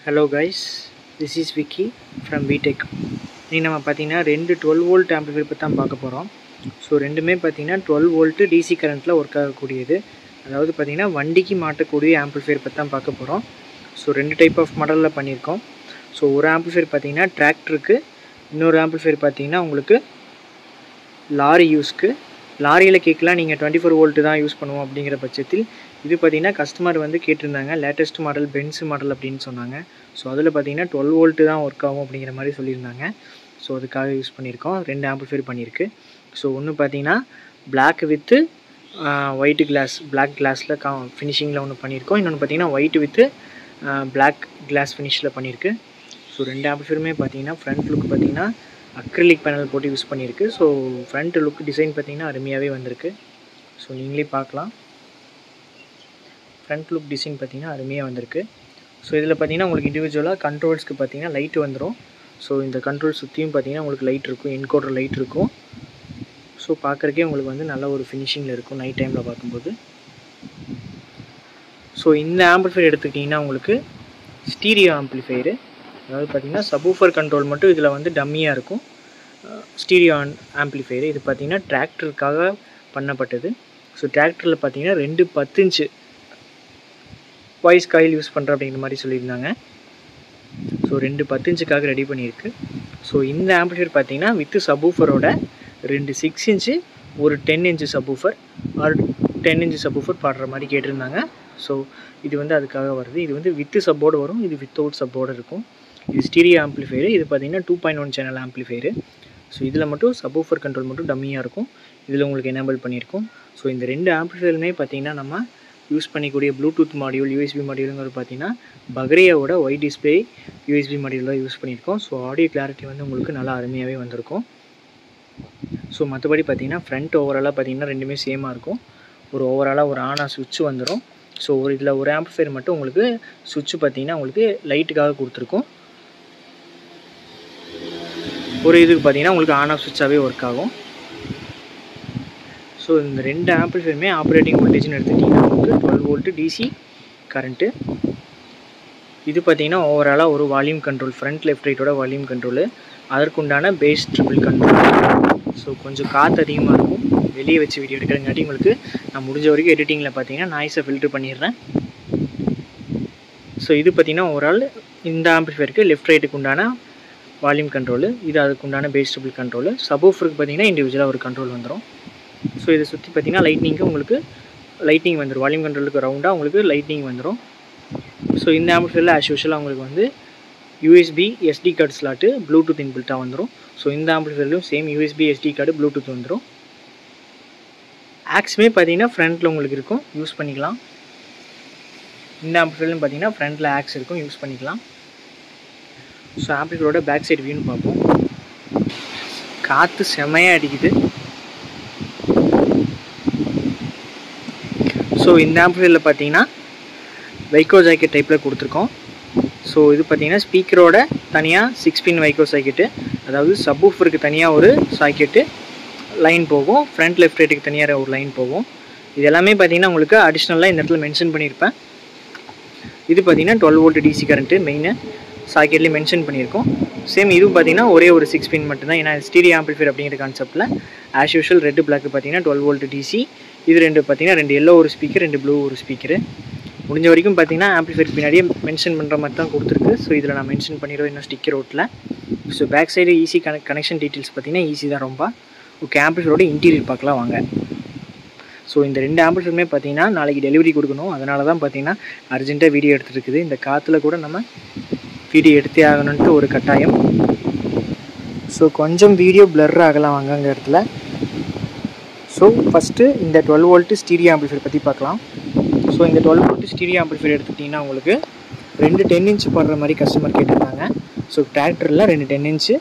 Hello guys, this is Vicky from VTech. இன்னைக்கு நம்ம பார்த்தீங்கன்னா ரெண்டு 12 வோல்ட் ஆம்பிளிஃபையர் பற்றி தான் பார்க்க போகிறோம். ஸோ ரெண்டுமே பார்த்தீங்கன்னா 12 வோல்ட்டு டிசி கரண்ட்டில் ஒர்க் ஆகக்கூடியது. அதாவது பார்த்தீங்கன்னா வண்டிக்கு மாட்டக்கூடிய ஆம்பிளிஃபையர் பற்றி தான் பார்க்க போகிறோம். ஸோ ரெண்டு டைப் ஆஃப் மாடலில் பண்ணியிருக்கோம். ஸோ ஒரு ஆம்பிளிஃபையர் பார்த்தீங்கன்னா டிராக்டருக்கு, இன்னொரு ஆம்பிளிஃபையர் பார்த்தீங்கன்னா உங்களுக்கு லாரி யூஸ்க்கு. லாரியில் கேட்கலாம் நீங்கள் 24 வோல்ட்டு தான் யூஸ் பண்ணுவோம் அப்படிங்கிற பட்சத்தில் இது பார்த்திங்கன்னா கஸ்டமர் வந்து கேட்டிருந்தாங்க லேட்டஸ்ட் மாடல் பென்ஸ் மாடல் அப்படின்னு சொன்னாங்க. ஸோ அதில் பார்த்திங்கன்னா 12 வோல்ட்டு தான் ஒர்க் ஆகும் அப்படிங்கிற மாதிரி சொல்லியிருந்தாங்க. ஸோ அதுக்காக யூஸ் பண்ணியிருக்கோம். ரெண்டு ஆம்பிளிஃபையர் பண்ணியிருக்கு. ஸோ ஒன்று பார்த்திங்கன்னா black with white glass, black கிளாஸில் ஃபினிஷிங்கில் ஒன்று பண்ணியிருக்கோம். இன்னொன்று பார்த்திங்கன்னா ஒயிட் வித்து பிளாக் கிளாஸ் ஃபினிஷில் பண்ணியிருக்கு. ஸோ ரெண்டு ஆம்பிளிஃபையருமே பார்த்திங்கன்னா ஃப்ரண்ட் லுக் பார்த்திங்கன்னா அக்ரிலிக் பேனல் போட்டு யூஸ் பண்ணியிருக்கு. ஸோ ஃப்ரண்ட் லுக் டிசைன் பார்த்திங்கன்னா அருமையாகவே வந்திருக்கு. ஸோ நீங்களே பார்க்கலாம். ஃப்ரண்ட் லுக் டிசைன் பார்த்திங்கன்னா அருமையாக வந்திருக்கு. ஸோ இதில் பார்த்திங்கன்னா உங்களுக்கு இண்டிவிஜுவலாக கண்ட்ரோல்ஸ்க்கு பார்த்திங்கன்னா லைட் வந்துடும். ஸோ இந்த கண்ட்ரோல் சுற்றியும் பார்த்திங்கன்னா உங்களுக்கு லைட் இருக்கும், என்கோடர் லைட் இருக்கும். ஸோ பார்க்குறக்கே உங்களுக்கு வந்து நல்ல ஒரு ஃபினிஷிங்கில் இருக்கும் நைட் டைமில் பார்க்கும்போது. ஸோ இந்த ஆம்பிளிஃபையர் எடுத்துக்கிட்டிங்கன்னா உங்களுக்கு ஸ்டீரியோ ஆம்பிளிஃபையரு. அதாவது பார்த்திங்கன்னா சப்வூஃபர் கண்ட்ரோல் மட்டும் இதில் வந்து டம்மியாக இருக்கும். ஸ்டீரியோ ஆம்பிளிஃபையரு இது பார்த்திங்கன்னா டிராக்டருக்காக பண்ணப்பட்டது. ஸோ டிராக்டரில் பார்த்திங்கன்னா 2 10 இன்ச்சு வாய்ஸ் காயில் யூஸ் பண்ணுற அப்படிங்கிற மாதிரி சொல்லியிருந்தாங்க. ஸோ 2 10 இன்ச்சுக்காக ரெடி பண்ணியிருக்கு. ஸோ இந்த ஆம்பிளிஃபையர் பார்த்திங்கன்னா வித்து சப்வூஃபரோட 2 6 இன்ச்சு ஒரு 10 inch subwoofer or 10 inch subwoofer பாடுற மாதிரி கேட்டிருந்தாங்க. ஸோ இது வந்து அதுக்காக வருது. இது வந்து வித்து சப்போர்டு வரும், இது வித்தவுட் சப்போர்டு இருக்கும். இது ஸ்டீரியோ ஆம்பிளிஃபையரு. இது பார்த்திங்கன்னா 2.1 சேனல் ஆம்பிளிஃபையரு. ஸோ இதில் மட்டும் சப்வூஃபர் கண்ட்ரோல் மட்டும் டம்மியாக இருக்கும். இதில் உங்களுக்கு எனேபிள் பண்ணியிருக்கோம். ஸோ இந்த ரெண்டு ஆம்பிளிஃபையருமே பார்த்திங்கன்னா நம்ம யூஸ் பண்ணிக்கூடிய ப்ளூடூத் மாடியூல், யூஎஸ்பி மாடியூலுங்கிறது பார்த்திங்கன்னா பக்ரேயாவோட ஒயிட் டிஸ்பிளே யூஎஸ்பி மாடியூலாக யூஸ் பண்ணியிருக்கோம். ஸோ ஆடியோ கிளாரிட்டி வந்து உங்களுக்கு நல்லா அருமையாகவே வந்திருக்கும். ஸோ மற்றபடி பார்த்திங்கன்னா ஃப்ரண்ட் ஓவராலாக பார்த்திங்கன்னா ரெண்டுமே சேமாக இருக்கும். ஒரு ஓவராலாக ஒரு ஆன் ஆஃப் சுவிட்ச் வந்துடும். ஸோ ஒரு இதில் ஒரு ஆம்பிளிஃபையர் மட்டும் உங்களுக்கு சுவிட்ச் பார்த்திங்கன்னா உங்களுக்கு லைட்டுக்காக கொடுத்துருக்கும். ஒரு இதுக்கு பார்த்திங்கன்னா உங்களுக்கு ஆன் ஆஃப் சுவிட்சாகவே ஒர்க் ஆகும். ஸோ இந்த ரெண்டு ஆம்பிளிஃபையருமே ஆப்ரேட்டிங் வோல்டேஜ்னு எடுத்துக்கிட்டிங்கன்னா உங்களுக்கு 12 வோல்ட்டு டிசி கரண்ட்டு. இது பார்த்திங்கன்னா ஓவராலாக ஒரு வால்யூம் கண்ட்ரோல், ஃப்ரண்ட் லெஃப்ட் ரைட்டோட வால்யூம் கண்ட்ரோலு, அதற்குண்டான பேஸ் ட்ரிபிள் கண்ட்ரோல். ஸோ கொஞ்சம் காற்று அதிகமாக இருக்கும், வெளியே வச்சு வீடியோ எடுக்கிறங்காட்டி உங்களுக்கு நான் முடிஞ்ச வரைக்கும் எடிட்டிங்கில் பார்த்திங்கன்னா நாய்ஸை ஃபில்ட்ரு பண்ணிடுறேன். ஸோ இது பார்த்திங்கன்னா ஓவரால் இந்த ஆம்பிளிஃபையருக்கு லெஃப்ட் ரைட்டுக்கு உண்டான வால்யூம் கண்ட்ரோலு, இது அதுக்கு உண்டான பேஸ் ட்ரிபிள் கண்ட்ரோலு. சப்வூஃபருக்கு பார்த்திங்கன்னா இண்டிவிஜுவலாக ஒரு கண்ட்ரோல் வந்துடும். ஸோ இதை சுற்றி பார்த்திங்கன்னா லைட்னிங்க்கு உங்களுக்கு லைட்னிங் வந்துடும். வால்யூம் கண்ட்ரோலுக்கு ரவுண்டாக உங்களுக்கு லைட்னிங் வந்துடும். ஸோ இந்த ஆம்பிளிஃபையரில் ஆஸ் யூஷுவலாக உங்களுக்கு வந்து USB SD card slot Bluetooth இன்பில்ட்டாக வந்துடும். ஸோ இந்த ஆம்பிளிஃபையர்லையும் same USB SD card Bluetooth வந்துடும். ஆக்ஸுமே பார்த்திங்கன்னா ஃப்ரண்ட்டில் உங்களுக்கு இருக்கும், யூஸ் பண்ணிக்கலாம். இந்த ஆம்பிளிஃபையர்லையும் பார்த்திங்கன்னா ஃப்ரண்ட்டில் ஆக்ஸ் இருக்கும், யூஸ் பண்ணிக்கலாம். ஸோ ஆம்பிளிஃபையரோட பேக் சைடு வியூன்னு பார்ப்போம். காற்று செமையாக அடிக்குது. ஸோ இந்த ஆம்பிளிஃபையரில் பார்த்தீங்கன்னா வைக்கோ ஜாக்கெட் டைப்பில் கொடுத்துருக்கோம். ஸோ இது பார்த்திங்கன்னா ஸ்பீக்கரோட தனியாக 6 பின் வைக்கோ சாக்கெட்டு, அதாவது சப்வூஃபருக்கு தனியாக ஒரு சாக்கெட்டு லைன் போகும், ஃப்ரண்ட் லெஃப்ட் ரைட்டுக்கு தனியாக ஒரு லைன் போகும். இது எல்லாமே பார்த்திங்கன்னா உங்களுக்கு அடிஷ்னலாக இந்த இடத்துல மென்ஷன் பண்ணியிருப்பேன். இது பார்த்திங்கன்னா 12 வோல்ட் டிசி கரண்ட்டு மெயினு சாக்கெட்லேயே மென்ஷன் பண்ணியிருக்கோம். சேம் இதுவும் பார்த்திங்கன்னா ஒரே ஒரு 6 பின் மட்டும்தான். ஏன்னா ஸ்டீரியோ ஆம்பிளிஃபையர் அப்படிங்கிற கான்செப்ட்டில் ஆஸ் யூஷுவல் ரெட்டு பிளாக் பார்த்திங்கன்னா 12 வோல்ட் டிசி. இது ரெண்டு பார்த்திங்கன்னா 2 எல்லோ ஒரு ஸ்பீக்கர், 2 ப்ளூ ஒரு ஸ்பீக்கரு. முடிஞ்ச வரைக்கும் பார்த்திங்கன்னா ஆம்பிளிஃபையர் பின்னாடியே மென்ஷன் பண்ணுற மாதிரி தான் கொடுத்துருக்கு. ஸோ இதில் நான் மென்ஷன் பண்ணிடுவேன் இன்னும் ஸ்டிக்கர் ஓட்டில். So back side easy connection details பார்த்திங்கன்னா ஈஸி தான் ரொம்ப. ஓகே, ஆம்பிளிஃபையரோட இன்டீரியர் பார்க்கலாம் வாங்க. ஸோ இந்த ரெண்டு ஆம்பிளிஃபையருமே பார்த்திங்கன்னா நாளைக்கு டெலிவரி கொடுக்கணும். அதனால தான் பார்த்திங்கன்னா அர்ஜென்ட்டாக வீடியோ எடுத்துகிட்டு இருக்குது. இந்த காற்றுல கூட நம்ம வீடியோ எடுத்தே ஆகணுன்ட்டு ஒரு கட்டாயம். ஸோ கொஞ்சம் வீடியோ பிளர் ஆகலாம் வாங்க அந்த இடத்துல. ஸோ ஃபஸ்ட்டு இந்த 12 வோல்ட்டு ஸ்டீரியோ ஆம்பிளிஃபையர் பற்றி பார்க்கலாம். ஸோ இந்த 12 வோல்ட்டு ஸ்டீரியோ ஆம்பிளிஃபையர் எடுத்துக்கிட்டிங்கன்னா உங்களுக்கு 2 10 இன்ச்சு போடுற மாதிரி கஸ்டமர் கேட்டிருந்தாங்க. ஸோ டிராக்டரில் 2 10 இன்ச்சு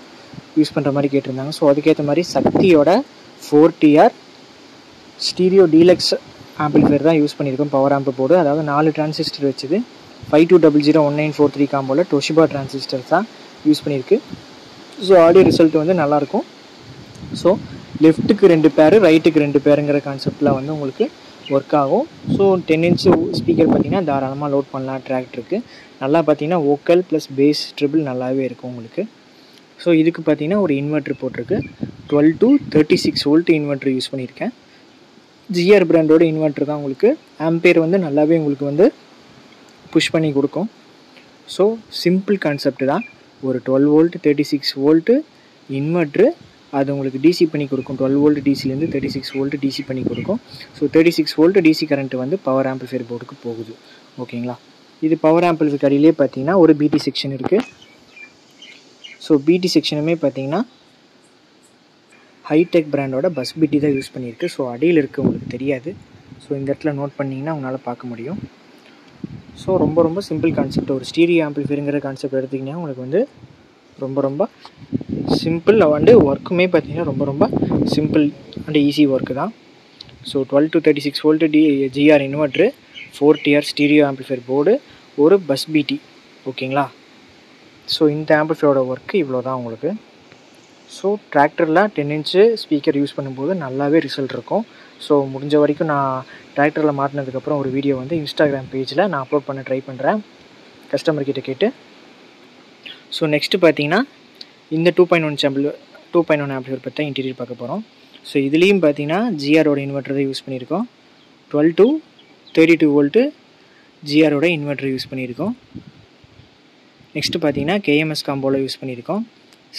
யூஸ் பண்ணுற மாதிரி கேட்டிருந்தாங்க. ஸோ அதுக்கேற்ற மாதிரி சக்தியோட 4TR ஸ்டீரியோ டீலக்ஸ் ஆம்பிளிஃபையர் தான் யூஸ் பண்ணியிருக்கோம். பவர் ஆம்பு போர்டு, அதாவது 4 டிரான்சிஸ்டர் வச்சுது 52001943 காம்போவில் டொஷிபா டிரான்சிஸ்டர் தான் யூஸ் பண்ணியிருக்கு. ஸோ ஆடியோ ரிசல்ட் வந்து நல்லாயிருக்கும். ஸோ லெஃப்ட்டுக்கு 2 பேரு, ரைட்டுக்கு 2 பேருங்கிற கான்செப்டில் வந்து உங்களுக்கு ஒர்க் ஆகும். ஸோ 10 இன்ச் ஸ்பீக்கர் பார்த்திங்கன்னா தாராளமாக லோட் பண்ணலாம் டிராக்டருக்கு. நல்லா பார்த்திங்கன்னா வோக்கல் ப்ளஸ் பேஸ் ட்ரிபிள் நல்லாவே இருக்கும் உங்களுக்கு. ஸோ இதுக்கு பார்த்திங்கன்னா ஒரு இன்வெர்ட்ரு போட்டிருக்கு. 12 to 36 வோல்ட் இன்வெர்ட்ரு யூஸ் பண்ணியிருக்கேன். ஜிஆர் பிராண்டோட இன்வெர்ட்ரு தான். உங்களுக்கு ஆம்பேர் வந்து நல்லாவே உங்களுக்கு வந்து புஷ் பண்ணி கொடுக்கும். ஸோ சிம்பிள் கான்செப்ட் தான். ஒரு 12 வோல்ட் 36 வோல்ட்டு இன்வெர்ட்ரு அது உங்களுக்கு டிசி பண்ணி கொடுக்கும். 12 வோல்ட் டிசிலேருந்து 36 வோல்ட் டிசி பண்ணி கொடுக்கும். ஸோ 36 வோல்ட் டிசி கரண்ட் வந்து பவர் ஆம்பிளிஃபையர் போர்டுக்கு போகுது. ஓகேங்களா. இது பவர் ஆம்பிளிஃபையர் அடியிலே பார்த்தீங்கன்னா ஒரு பிடி செக்ஷன் இருக்குது. ஸோ பிடி செக்ஷனுமே பார்த்தீங்கன்னா ஹைடெக் பிராண்டோட பஸ் பிடி தான் யூஸ் பண்ணியிருக்கு. ஸோ அடியில் இருக்குது உங்களுக்கு தெரியாது. ஸோ இந்த இடத்துல நோட் பண்ணிங்கன்னா உங்களால் பார்க்க முடியும். ஸோ ரொம்ப சிம்பிள் கான்செப்ட். ஒரு ஸ்டீரியோ ஆம்பிளிஃபையருங்கிற கான்செப்ட் எடுத்திங்கன்னா உங்களுக்கு வந்து ரொம்ப சிம்பிள் அண்டு ஒர்க்குமே பார்த்தீங்கன்னா ரொம்ப சிம்பிள் அண்ட் ஈஸி ஒர்க்கு தான். So 12 to 36 volt GR inverter, 4TR stereo amplifier board, ஒரு பஸ் பிடி. ஓகேங்களா. ஸோ இந்த ஆம்பிளிஃபையரோட ஒர்க்கு இவ்வளோ தான் உங்களுக்கு. ஸோ டிராக்டரில் 10 இன்ச்சு ஸ்பீக்கர் யூஸ் பண்ணும்போது நல்லாவே ரிசல்ட் இருக்கும். ஸோ முடிஞ்ச வரைக்கும் நான் டிராக்டரில் மாட்டினதுக்கப்புறம் ஒரு வீடியோ வந்து இன்ஸ்டாகிராம் பேஜில் நான் அப்லோட் பண்ண ட்ரை பண்ணுறேன் கஸ்டமர்கிட்ட கேட்டு. ஸோ நெக்ஸ்ட்டு பார்த்தீங்கன்னா இந்த 2.1 ஆம்பிளிஃபையர் பற்றி இன்டீரியர் பார்க்க போகிறோம். ஸோ இதுலேயும் பார்த்தீங்கன்னா ஜிஆரோட இன்வெர்ட்டர் தான் யூஸ் பண்ணியிருக்கோம். 12 to 32 வோல்ட்டு ஜிஆரோட இன்வெர்ட்டர் யூஸ் பண்ணியிருக்கோம். நெக்ஸ்ட்டு பார்த்தீங்கன்னா கேஎம்எஸ் காம்போவில் யூஸ் பண்ணியிருக்கோம்.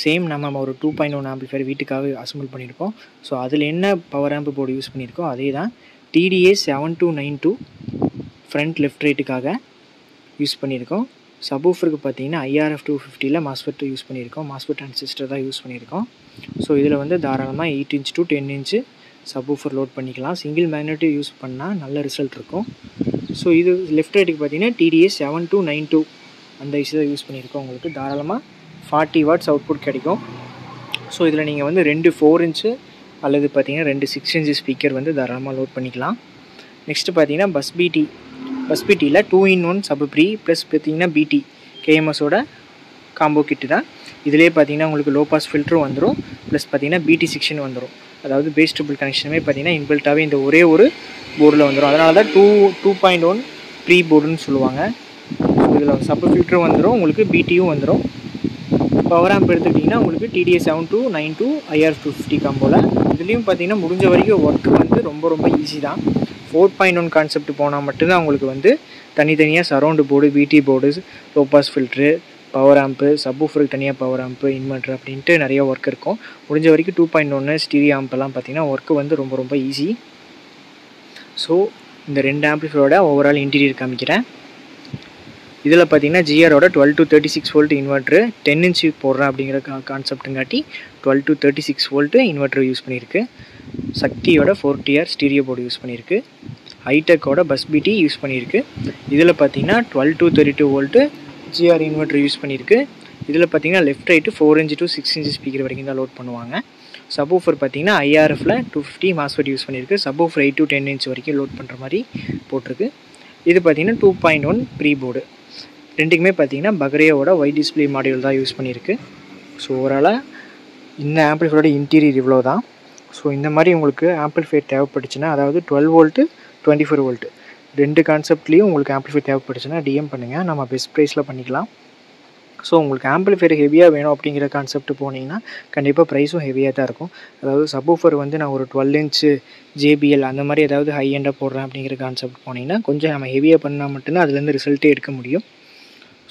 சேம் நம்ம ஒரு 2.1 ஆம்பிளிஃபையர் வீட்டுக்காக அசம்பிள் பண்ணியிருக்கோம். ஸோ அதில் என்ன பவர் ஆம்பு போர்டு யூஸ் பண்ணியிருக்கோம் அதே தான். TDA 7292 ஃப்ரண்ட் லெஃப்ட் ரைட்டுக்காக யூஸ் பண்ணியிருக்கோம். சப்வூஃபருக்கு பார்த்தீங்கன்னா IRF 250ல் மாஸ்ஃபெட் யூஸ் பண்ணியிருக்கோம். மாஸ்ஃபெட் டிரான்சிஸ்டர் தான் யூஸ் பண்ணியிருக்கோம். ஸோ இதில் வந்து தாராளமாக 8 inch to 10 inch subwoofer load பண்ணிக்கலாம். சிங்கிள் மேக்னெட்டிவ் யூஸ் பண்ணால் நல்ல ரிசல்ட் இருக்கும். ஸோ இது லெஃப்ட் ரைட்டுக்கு பார்த்தீங்கன்னா TDA 7292 அந்த இதை யூஸ் பண்ணியிருக்கோம். உங்களுக்கு தாராளமாக 40 watts அவுட்புட் கிடைக்கும். ஸோ இதில் நீங்கள் வந்து 2 4 inch அல்லது பார்த்தீங்கன்னா 2 6 inch ஸ்பீக்கர் வந்து தாராளமாக லோட் பண்ணிக்கலாம். நெக்ஸ்ட்டு பார்த்தீங்கன்னா பஸ் பிடியில் 2-in-1 சப் ப்ரீ ப்ளஸ் பார்த்தீங்கன்னா பிடி கேஎம்எஸோட காம்போ கிட்டு தான். இதிலே பார்த்தீங்கன்னா உங்களுக்கு லோ பாஸ் ஃபில்டரும் வந்துடும், ப்ளஸ் பார்த்தீங்கன்னா பிடி செக்ஷன் வந்துடும். அதாவது பேஸ் ட்ரிபிள் கனெக்ஷனுமே பார்த்தீங்கன்னா இன்பில்ட்டாகவே இந்த ஒரே ஒரு போர்டில் வந்துடும். அதனால தான் 2.1 ப்ரீ போர்டுன்னு சொல்லுவாங்க. ஸோ இதில் சப் ஃபில்டரும் வந்துடும், உங்களுக்கு பிடியும் வந்துடும். பவர் ஆம்ப் எடுத்துக்கிட்டிங்கன்னா உங்களுக்கு TDA 7292 IRF 250 காம்போவில். இதுலேயும் பார்த்தீங்கன்னா முடிஞ்ச வரைக்கும் ஒர்க் வந்து ரொம்ப ஈஸி தான். 4.1 கான்செப்ட் போனால் மட்டும்தான் உங்களுக்கு வந்து தனித்தனியாக சரௌண்டு போர்டு, பிடி board, low pass filter, power amp, சப்வூஃபருக்கு தனியாக பவர் ஆம்ப்பு, இன்வெர்ட்டர் அப்படின்ட்டு நிறைய ஒர்க் இருக்கும். முடிஞ்ச வரைக்கும் 2.1 ஸ்டீரியோ ஆம்பெல்லாம் பார்த்தீங்கன்னா ஒர்க்கு வந்து ரொம்ப ஈஸி. ஸோ இந்த 2 ஆம்பிளிஃபையரோட ஓவரால் இன்டீரியர் காமிக்கிறேன். இதில் பார்த்தீங்கன்னா ஜிஆரோட 12 to 36 வோல்ட் இன்வெர்ட்ரு 10 inch போடுறேன் அப்படிங்கிற கான்செப்ட்டுங்காட்டி 12 to 36 வோல்ட்டு இன்வெர்ட்ரு யூஸ் பண்ணியிருக்கு. சக்தியோட 4TR ஸ்டீரியோ போர்டு யூஸ் பண்ணியிருக்கு. ஹைடெக்கோட பஸ் பிடி யூஸ் பண்ணியிருக்கு. இதில் பார்த்தீங்கன்னா 12 to 32 volt GR inverter use பண்ணியிருக்கு. இதில் பார்த்தீங்கன்னா left right 4 inch to 6 inch speaker வரைக்கும் தான் லோட் பண்ணுவாங்க. சப்வூஃபர் பார்த்தீங்கன்னா IRFல 250 மாஸ்ஃபெட் யூஸ் பண்ணியிருக்கு. சப்வூஃபர் 8 to 10 inch வரைக்கும் லோட் பண்ணுற மாதிரி போட்டிருக்கு. இது பார்த்தீங்கன்னா 2.1 ப்ரீ போர்டு. ரெண்டுக்குமே பார்த்தீங்கன்னா பக்ரேயோட ஒயிட் டிஸ்பிளே மாடியூல் தான் யூஸ் பண்ணியிருக்கு. ஸோ ஓவராலாக இந்த ஆம்பிளிஃபையரோட இன்டீரியர் இவ்வளோ தான். ஸோ இந்த மாதிரி உங்களுக்கு ஆம்பிளிஃபையர் தேவைப்பட்டுச்சுன்னா, அதாவது 12 வோல்ட்டு 24 வோல்ட்டு 2 கான்செப்ட்லேயும் உங்களுக்கு ஆம்பிளிஃபையர் தேவைப்பட்டுச்சுன்னா டிஎம் பண்ணுங்கள், நம்ம பெஸ்ட் ப்ரைஸில் பண்ணிக்கலாம். ஸோ உங்களுக்கு ஆம்பிளிஃபையர் ஹெவியாக வேணும் அப்படிங்கிற கான்செப்ட் போனீங்கன்னா கண்டிப்பாக ப்ரைஸும் ஹெவியாக தான் இருக்கும். அதாவது சப்வூஃபர் வந்து நான் ஒரு 12 inch JBL அந்த மாதிரி ஏதாவது ஹை எண்டாக போடுறேன் அப்படிங்கிற கான்செப்ட் போனீங்கன்னா கொஞ்சம் நம்ம ஹெவியாக பண்ணால் மட்டும்தான் அதுலேருந்து ரிசல்ட்டே எடுக்க முடியும்.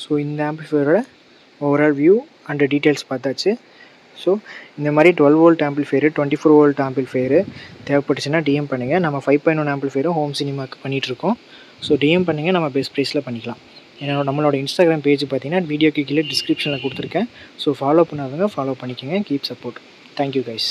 ஸோ இந்த ஆம்பிளிஃபையரோட ஓவரால் வியூ அண்ட் டீட்டெயில்ஸ் பார்த்தாச்சு. ஸோ இந்த மாதிரி 12 வோல்ட் ஆம்பிளிஃபையரு 24 வோல்ட் ஆம்பிளிஃபையரு தேவைப்பட்டுச்சுன்னா டிஎம் பண்ணுங்கள். நம்ம 5.1 ஆம்பிளிஃபையரும் ஹோம் சினிமாவுக்கு பண்ணிகிட்ருக்கோம். ஸோ டிஎம் பண்ணுங்கள், நம்ம பெஸ்ட் ப்ரைஸில் பண்ணிக்கலாம். ஏன்னா நம்மளோட இன்ஸ்டாகிராம் பேஜ் பார்த்தீங்கன்னா வீடியோக்கு கீழே டிஸ்கிரிப்ஷனில் கொடுத்துருக்கேன். ஸோ ஃபாலோ பண்ணாதவங்க ஃபாலோ பண்ணிக்கோங்க. Keep support. Thank you guys.